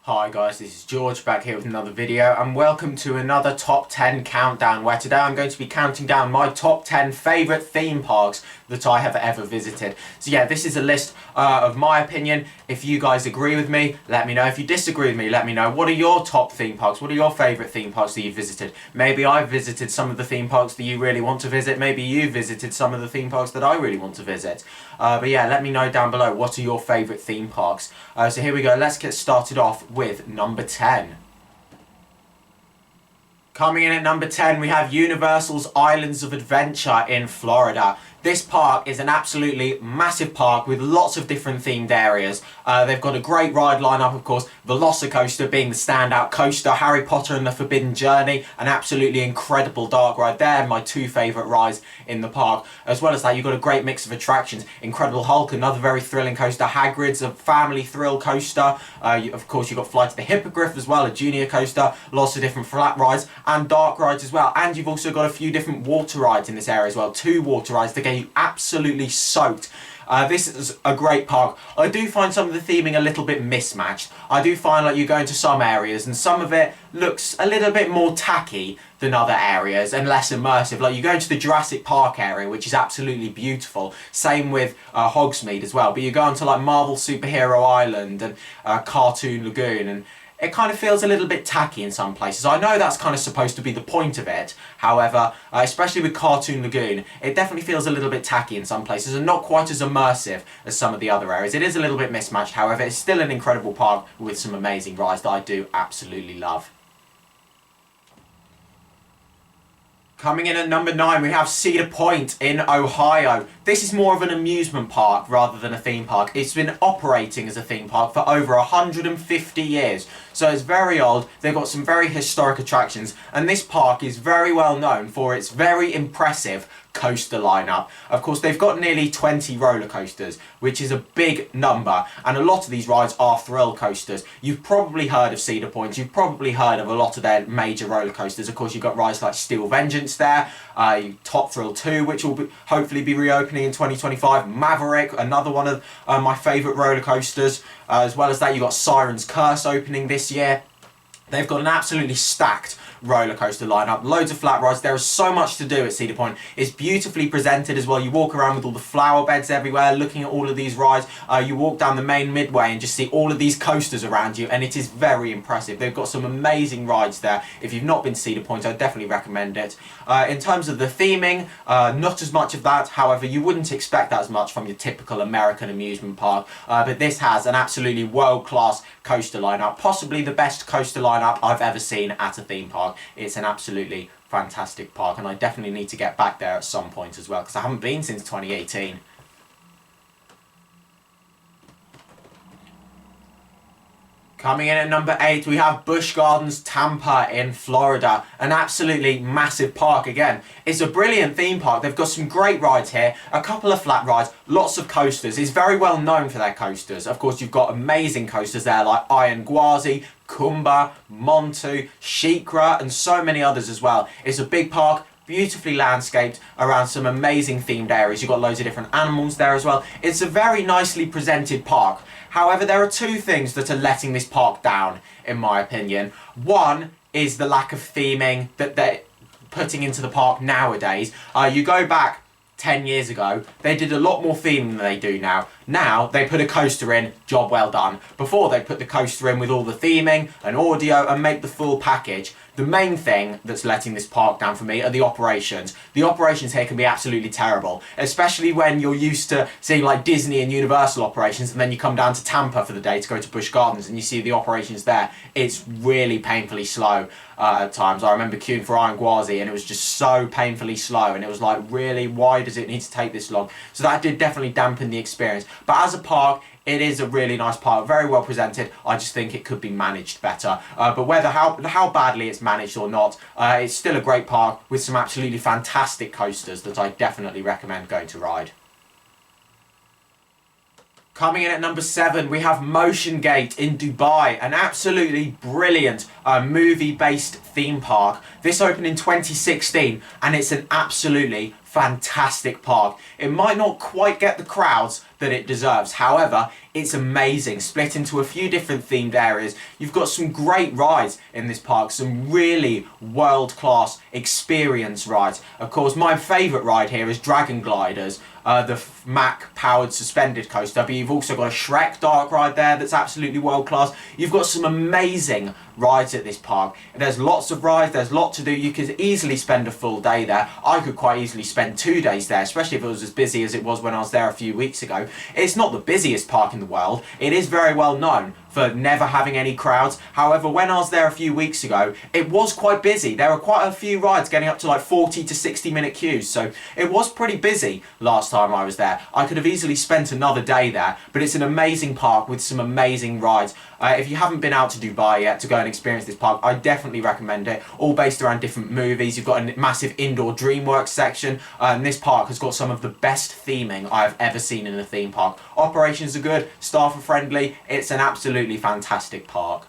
Hi guys, this is George back here with another video and welcome to another top 10 countdown where today I'm going to be counting down my top 10 favourite theme parks that I have ever visited. So yeah, this is a list of my opinion. If you guys agree with me, let me know. If you disagree with me, let me know. What are your top theme parks? What are your favourite theme parks that you've visited? Maybe I've visited some of the theme parks that you really want to visit. Maybe you visited some of the theme parks that I really want to visit. But yeah, let me know down below what are your favourite theme parks. So here we go, let's get started off with number 10. Coming in at number 10, we have Universal's Islands of Adventure in Florida. This park is an absolutely massive park with lots of different themed areas. They've got a great ride lineup, of course, Velocicoaster being the standout coaster, Harry Potter and the Forbidden Journey, an absolutely incredible dark ride there, my two favourite rides in the park. As well as that, you've got a great mix of attractions. Incredible Hulk, another very thrilling coaster, Hagrid's a family thrill coaster. Of course, you've got Flight of the Hippogriff as well, a junior coaster, lots of different flat rides and dark rides as well. And you've also got a few different water rides in this area as well, two water rides to get you absolutely soaked. This is a great park. I do find some of the theming a little bit mismatched. I do find like you go into some areas and some of it looks a little bit more tacky than other areas and less immersive. Like you go into the Jurassic Park area, which is absolutely beautiful. Same with Hogsmeade as well. But you go into like Marvel Superhero Island and Cartoon Lagoon, and it kind of feels a little bit tacky in some places. I know that's kind of supposed to be the point of it. However, especially with Cartoon Lagoon, it definitely feels a little bit tacky in some places and not quite as immersive as some of the other areas. It is a little bit mismatched, however. It's still an incredible park with some amazing rides that I do absolutely love. Coming in at number 9, we have Cedar Point in Ohio. This is more of an amusement park rather than a theme park. It's been operating as a theme park for over 150 years. So it's very old, they've got some very historic attractions, and this park is very well known for its very impressive coaster lineup. Of course, they've got nearly 20 roller coasters, which is a big number, and a lot of these rides are thrill coasters. You've probably heard of Cedar Point, you've probably heard of a lot of their major roller coasters. Of course, you've got rides like Steel Vengeance there, Top Thrill 2, which will hopefully be reopening in 2025, Maverick, another one of my favourite roller coasters. As well as that, you've got Siren's Curse opening this year. They've got an absolutely stacked roller coaster lineup, loads of flat rides. There is so much to do at Cedar Point. It's beautifully presented as well. You walk around with all the flower beds everywhere, looking at all of these rides. You walk down the main midway and just see all of these coasters around you, and it is very impressive. They've got some amazing rides there. If you've not been to Cedar Point, I definitely recommend it. In terms of the theming, not as much of that. However, you wouldn't expect that as much from your typical American amusement park. But this has an absolutely world-class coaster lineup, possibly the best coaster lineup I've ever seen at a theme park. It's an absolutely fantastic park, and I definitely need to get back there at some point as well, because I haven't been since 2018. Coming in at number 8, we have Busch Gardens Tampa in Florida. An absolutely massive park again. It's a brilliant theme park. They've got some great rides here, a couple of flat rides, lots of coasters. It's very well known for their coasters. Of course, you've got amazing coasters there like Iron Gwazi, Kumba, Montu, SheiKra, and so many others as well. It's a big park, beautifully landscaped around some amazing themed areas. You've got loads of different animals there as well. It's a very nicely presented park. However, there are two things that are letting this park down, in my opinion. One is the lack of theming that they're putting into the park nowadays. You go back 10 years ago, they did a lot more theming than they do now. Now, they put a coaster in, job well done. Before, they put the coaster in with all the theming and audio and make the full package. The main thing that's letting this park down for me are the operations. The operations here can be absolutely terrible, especially when you're used to seeing like Disney and Universal operations, and then you come down to Tampa for the day to go to Busch Gardens and you see the operations there. It's really painfully slow at times. I remember queuing for Iron Gwazi and it was just so painfully slow, and it was like, really, why does it need to take this long? So that did definitely dampen the experience. But as a park, it is a really nice park, very well presented. I just think it could be managed better. But whether how badly it's managed or not, it's still a great park with some absolutely fantastic coasters that I definitely recommend going to ride. Coming in at number 7, we have Motion Gate in Dubai, an absolutely brilliant movie-based theme park. This opened in 2016, and it's an absolutely fantastic park. It might not quite get the crowds that it deserves. However, it's amazing, split into a few different themed areas. You've got some great rides in this park, some really world-class experience rides. Of course, my favourite ride here is Dragon Gliders, the Mack powered suspended coaster, but you've also got a Shrek dark ride there that's absolutely world class. You've got some amazing rides at this park. There's lots of rides, there's lots to do. You could easily spend a full day there. I could quite easily spend 2 days there, especially if it was as busy as it was when I was there a few weeks ago. It's not the busiest park in the world. It is very well known for never having any crowds. However, when I was there a few weeks ago, it was quite busy. There were quite a few rides getting up to like 40 to 60 minute queues, so it was pretty busy last time I was there. I could have easily spent another day there, but it's an amazing park with some amazing rides. If you haven't been out to Dubai yet to go and experience this park, I definitely recommend it. All based around different movies. You've got a massive indoor DreamWorks section, and this park has got some of the best theming I've ever seen in a theme park. Operations are good, staff are friendly, it's an absolutely fantastic park.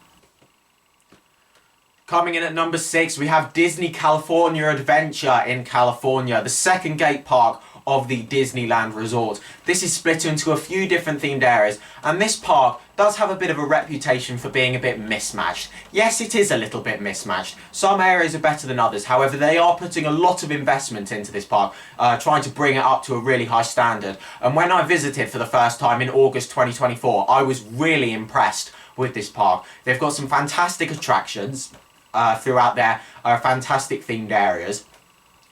Coming in at number 6, we have Disney California Adventure in California, the second gate park of the Disneyland Resort. This is split into a few different themed areas, and this park does have a bit of a reputation for being a bit mismatched. Yes, it is a little bit mismatched. Some areas are better than others. However, they are putting a lot of investment into this park, trying to bring it up to a really high standard. And when I visited for the first time in August 2024, I was really impressed with this park. They've got some fantastic attractions throughout their fantastic themed areas.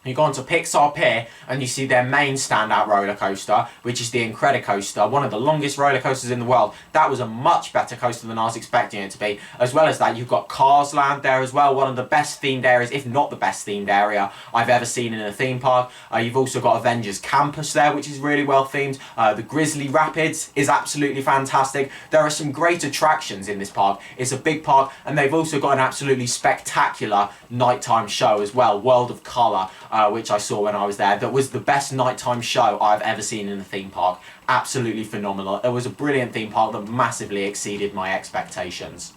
You go onto Pixar Pier and you see their main standout roller coaster, which is the Incredicoaster, one of the longest roller coasters in the world. That was a much better coaster than I was expecting it to be. As well as that, you've got Cars Land there as well, one of the best themed areas, if not the best themed area I've ever seen in a theme park. You've also got Avengers Campus there, which is really well themed. The Grizzly Rapids is absolutely fantastic. There are some great attractions in this park. It's a big park, and they've also got an absolutely spectacular nighttime show as well, World of Colour. Which I saw when I was there. That was the best nighttime show I've ever seen in a theme park. Absolutely phenomenal. It was a brilliant theme park that massively exceeded my expectations.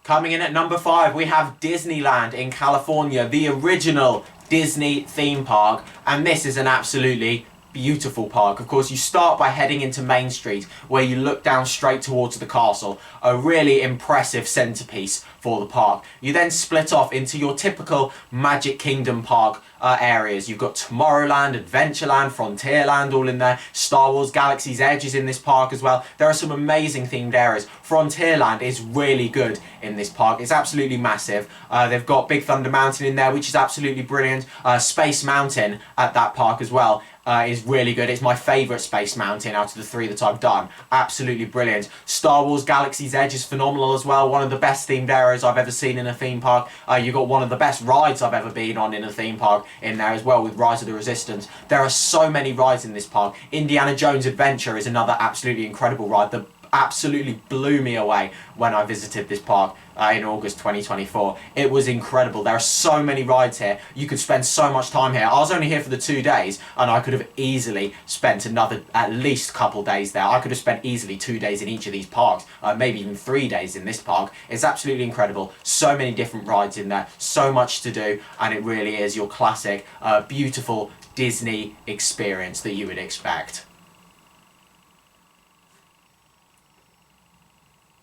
Coming in at number 5, we have Disneyland in California, the original Disney theme park, and this is an absolutely beautiful park. Of course, you start by heading into Main Street, where you look down straight towards the castle, a really impressive centerpiece for the park. You then split off into your typical Magic Kingdom park areas. You've got Tomorrowland, Adventureland, Frontierland all in there. Star Wars Galaxy's Edge is in this park as well. There are some amazing themed areas. Frontierland is really good in this park. It's absolutely massive. They've got Big Thunder Mountain in there, which is absolutely brilliant. Space Mountain at that park as well is really good. It's my favourite Space Mountain out of the 3 that I've done. Absolutely brilliant. Star Wars Galaxy's Edge is phenomenal as well. One of the best themed areas I've ever seen in a theme park. You've got one of the best rides I've ever been on in a theme park in there as well, with Rise of the Resistance. There are so many rides in this park. Indiana Jones Adventure is another absolutely incredible ride that absolutely blew me away when I visited this park in August 2024. It was incredible. There are so many rides here. You could spend so much time here. I was only here for the 2 days, and I could have easily spent another at least couple days there. I could have spent easily 2 days in each of these parks, maybe even 3 days in this park. It's absolutely incredible. So many different rides in there, so much to do, and it really is your classic, beautiful Disney experience that you would expect.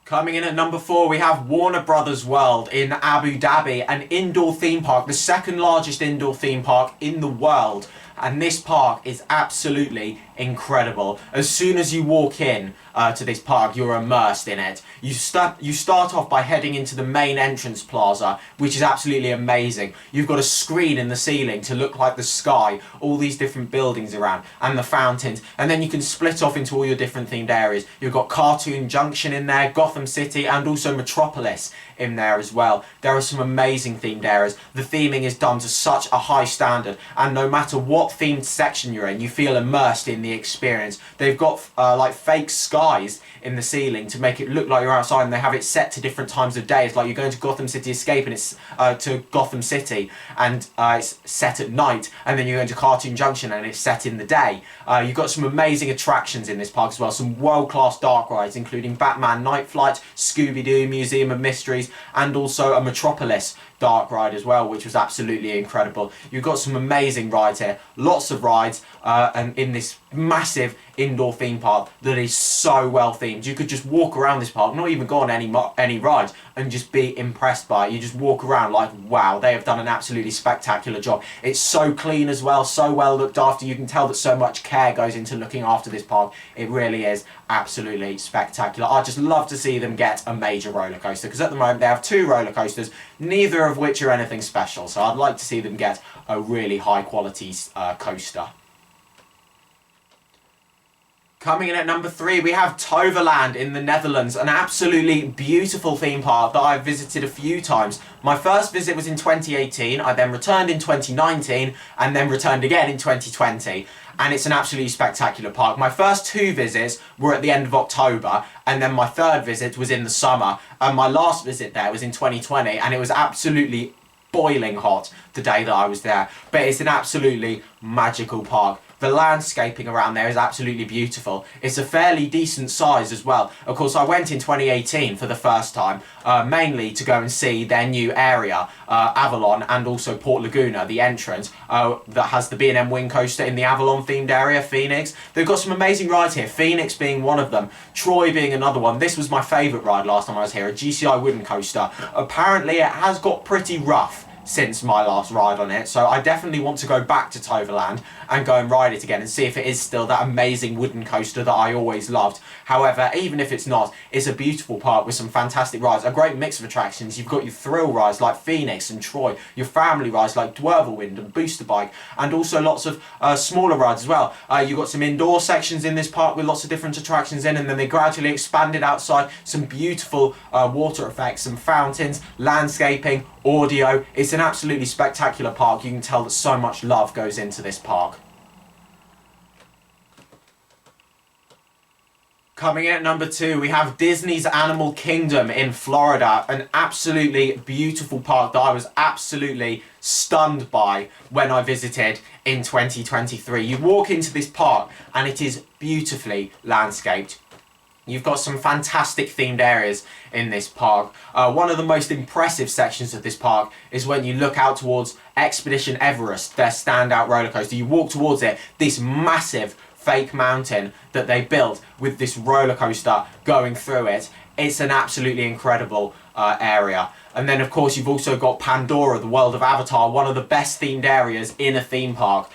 Coming in at number 4, we have Warner Brothers World in Abu Dhabi, an indoor theme park, the second largest indoor theme park in the world. And this park is absolutely incredible. As soon as you walk in to this park, you're immersed in it. You start off by heading into the main entrance plaza, which is absolutely amazing. You've got a screen in the ceiling to look like the sky, all these different buildings around, and the fountains. And then you can split off into all your different themed areas. You've got Cartoon Junction in there, Gotham City, and also Metropolis in there as well. There are some amazing themed areas. The theming is done to such a high standard, and no matter what themed section you're in, you feel immersed in the experience. They've got like fake skies in the ceiling to make it look like you're outside, and they have it set to different times of day. It's like you're going to Gotham City Escape and it's to Gotham City, and it's set at night, and then you're going to Cartoon Junction and it's set in the day. You've got some amazing attractions in this park as well, some world-class dark rides including Batman Night Flight, Scooby-Doo Museum of Mysteries, and also a Metropolis dark ride as well, which was absolutely incredible. You've got some amazing rides here, lots of rides, and in this massive indoor theme park that is so well themed. You could just walk around this park, not even go on any rides, and just be impressed by it. You just walk around like, wow, they have done an absolutely spectacular job. It's so clean as well, so well looked after. You can tell that so much care goes into looking after this park. It really is absolutely spectacular. I just love to see them get a major roller coaster, because at the moment they have 2 roller coasters, neither of which are anything special. So I'd like to see them get a really high quality coaster. Coming in at number 3, we have Toverland in the Netherlands, an absolutely beautiful theme park that I've visited a few times. My first visit was in 2018, I then returned in 2019, and then returned again in 2020. And it's an absolutely spectacular park. My first 2 visits were at the end of October, and then my 3rd visit was in the summer. And my last visit there was in 2020, and it was absolutely boiling hot the day that I was there. But it's an absolutely magical park. The landscaping around there is absolutely beautiful. It's a fairly decent size as well. Of course, I went in 2018 for the first time, mainly to go and see their new area, Avalon, and also Port Laguna, the entrance, that has the B&M Wing Coaster in the Avalon themed area, Phoenix. They've got some amazing rides here, Phoenix being one of them, Troy being another one. This was my favourite ride last time I was here, a GCI wooden coaster. Apparently it has got pretty rough since my last ride on it, so I definitely want to go back to Toverland and go and ride it again and see if it is still that amazing wooden coaster that I always loved. However, even if it's not, it's a beautiful park with some fantastic rides, a great mix of attractions. You've got your thrill rides like Phoenix and Troy, your family rides like Dwervelwind and Booster Bike, and also lots of smaller rides as well. You've got some indoor sections in this park with lots of different attractions in, and then they gradually expanded outside, some beautiful water effects, some fountains, landscaping, audio. It's an absolutely spectacular park. You can tell that so much love goes into this park. Coming in at number 2, we have Disney's Animal Kingdom in Florida, an absolutely beautiful park that I was absolutely stunned by when I visited in 2023. You walk into this park and it is beautifully landscaped. You've got some fantastic themed areas in this park. One of the most impressive sections of this park is when you look out towards Expedition Everest, their standout roller coaster. You walk towards it, this massive fake mountain that they built with this roller coaster going through it. It's an absolutely incredible area. And then of course you've also got Pandora, the world of Avatar, one of the best themed areas in a theme park.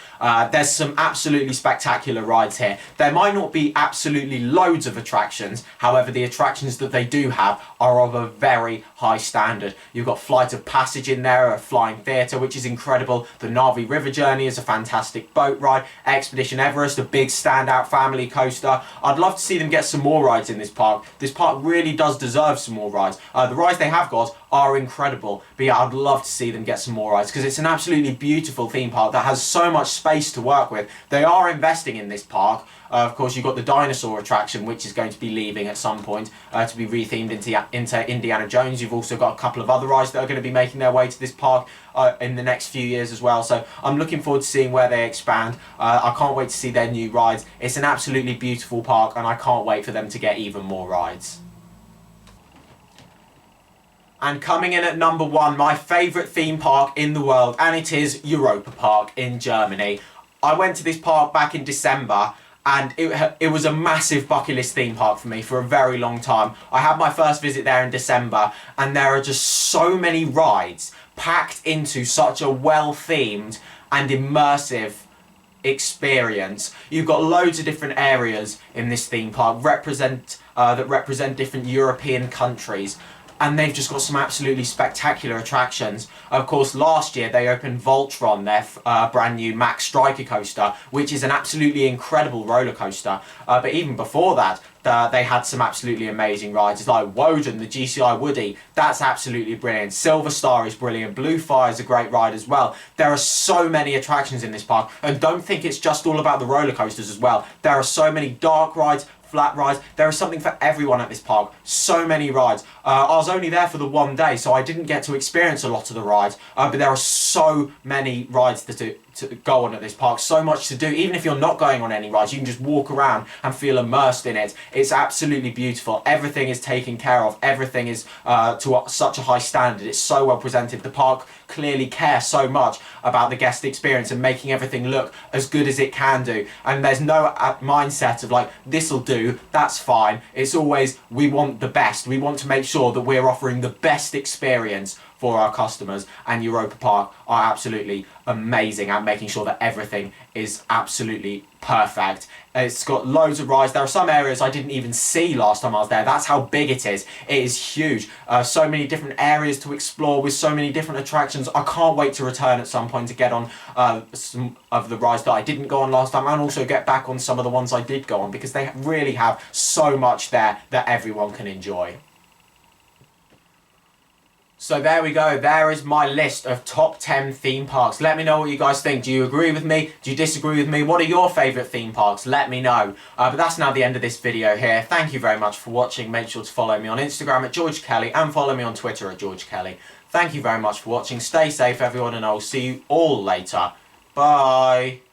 There's some absolutely spectacular rides here. There might not be absolutely loads of attractions, however the attractions that they do have are of a very high standard. You've got Flight of Passage in there, a flying theatre, which is incredible. The Na'vi River Journey is a fantastic boat ride. Expedition Everest, a big standout family coaster. I'd love to see them get some more rides in this park. This park really does deserve some more rides. The rides they have got are incredible, but yeah, I'd love to see them get some more rides because it's an absolutely beautiful theme park that has so much space to work with. They are investing in this park. Of course, you've got the dinosaur attraction, which is going to be leaving at some point to be rethemed into Indiana Jones. You've also got a couple of other rides that are going to be making their way to this park in the next few years as well. So I'm looking forward to seeing where they expand. I can't wait to see their new rides. It's an absolutely beautiful park, and I can't wait for them to get even more rides. And coming in at number 1, my favourite theme park in the world, and it is Europa Park in Germany. I went to this park back in December, and it was a massive bucket list theme park for me for a very long time. I had my first visit there in December, and there are just so many rides packed into such a well-themed and immersive experience. You've got loads of different areas in this theme park that represent different European countries. And they've just got some absolutely spectacular attractions. Of course, last year they opened Voltron, their brand new Max Striker coaster, which is an absolutely incredible roller coaster. But even before that, they had some absolutely amazing rides like Woden, the GCI Woody. That's absolutely brilliant. Silver Star is brilliant. Blue Fire is a great ride as well. There are so many attractions in this park, and don't think it's just all about the roller coasters as well. There are so many dark rides, flat rides. There is something for everyone at this park. So many rides. I was only there for the one day, so I didn't get to experience a lot of the rides, but there are so many rides to go on at this park, so much to do. Even if you're not going on any rides, you can just walk around and feel immersed in it. It's absolutely beautiful. Everything is taken care of. Everything is to such a high standard. It's so well presented. The park clearly cares so much about the guest experience and making everything look as good as it can do. And there's no mindset of like, this'll do, that's fine. It's always, we want the best. We want to make sure that we're offering the best experience for our customers, and Europa Park are absolutely amazing at making sure that everything is absolutely perfect. It's got loads of rides. There are some areas I didn't even see last time I was there. That's how big it is. It is huge. So many different areas to explore with so many different attractions. I can't wait to return at some point to get on some of the rides that I didn't go on last time, and also get back on some of the ones I did go on, because they really have so much there that everyone can enjoy. So there we go, there is my list of top 10 theme parks. Let me know what you guys think. Do you agree with me? Do you disagree with me? What are your favourite theme parks? Let me know. But that's now the end of this video here. Thank you very much for watching. Make sure to follow me on Instagram at George Kelly and follow me on Twitter at George Kelly. Thank you very much for watching. Stay safe everyone, and I'll see you all later. Bye.